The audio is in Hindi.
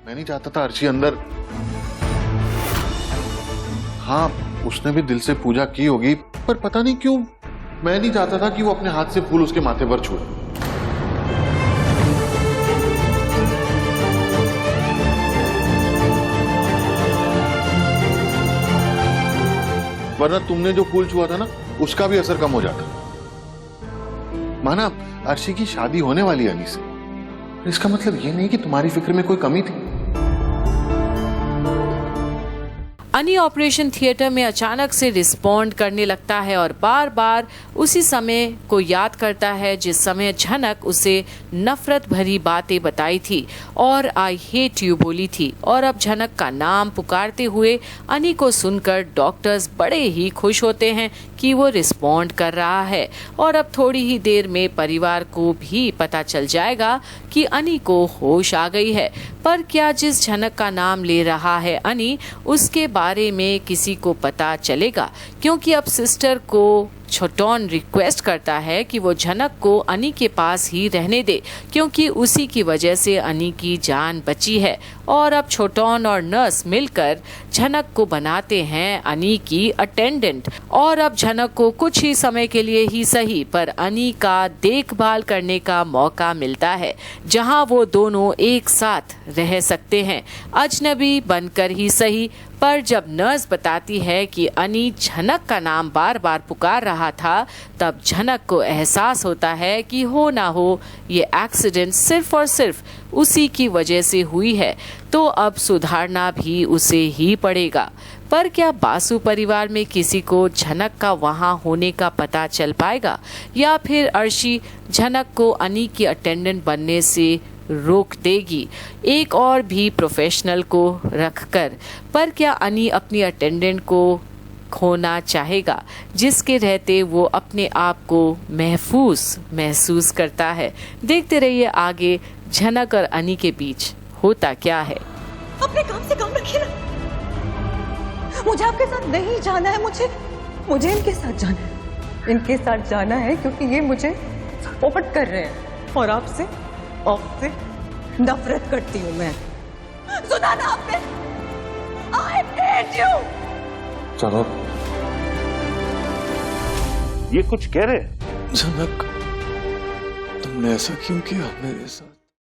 मैं नहीं चाहता था अर्शी अंदर। हाँ, उसने भी दिल से पूजा की होगी, पर पता नहीं क्यों मैं नहीं चाहता था कि वो अपने हाथ से फूल उसके माथे पर छुए। वरना तुमने जो फूल छुआ था ना, उसका भी असर कम हो जाता। माना अर्शी की शादी होने वाली है अनी से, इसका मतलब ये नहीं कि तुम्हारी फिक्र में कोई कमी थी। अनी ऑपरेशन थिएटर में अचानक से रिस्पॉन्ड करने लगता है और बार बार उसी समय को याद करता है जिस समय झनक उसे नफरत भरी बातें बताई थी और आई हेट यू बोली थी। और अब झनक का नाम पुकारते हुए अनी को सुनकर डॉक्टर्स बड़े ही खुश होते हैं कि वो रिस्पॉन्ड कर रहा है और अब थोड़ी ही देर में परिवार को भी पता चल जाएगा कि अनी को होश आ गई है। पर क्या जिस झनक का नाम ले रहा है अनी, उसके बारे में किसी को पता चलेगा? क्योंकि अब सिस्टर को छोटॉन रिक्वेस्ट करता है कि वो झनक को अनी के पास ही रहने दे, क्योंकि उसी की वजह से अनी की जान बची है। और अब छोटॉन और नर्स मिलकर झनक को बनाते हैं अनी की अटेंडेंट। और अब झनक को कुछ ही समय के लिए ही सही पर अनी का देखभाल करने का मौका मिलता है, जहां वो दोनों एक साथ रह सकते हैं, अजनबी बनकर ही सही। पर जब नर्स बताती है कि अनी झनक का नाम बार बार पुकार रहा था, तब झनक को एहसास होता है कि हो ना हो ये एक्सीडेंट सिर्फ और सिर्फ उसी की वजह से हुई है, तो अब सुधारना भी उसे ही पड़ेगा। पर क्या बासु परिवार में किसी को झनक का वहां होने का पता चल पाएगा, या फिर अर्शी झनक को अनी की अटेंडेंट बनने से रोक देगी एक और भी प्रोफेशनल को रखकर? पर क्या अनी अपनी अटेंडेंट को खोना चाहेगा जिसके रहते वो अपने आप को महसूस करता है? देखते रहिए आगे झनक और अनी के बीच होता क्या है। अपने काम से काम रखिए ना। मुझे आपके साथ नहीं जाना है, मुझे इनके साथ जाना है। इनके साथ जाना है क्योंकि ये मुझे सपोर्ट कर रहे हैं और आपसे नफरत करती हूँ मैं। सुना ना आपने? I hate you। चलो, ये कुछ कह रहे हैं? झनक, तुमने ऐसा क्यों किया मेरे साथ?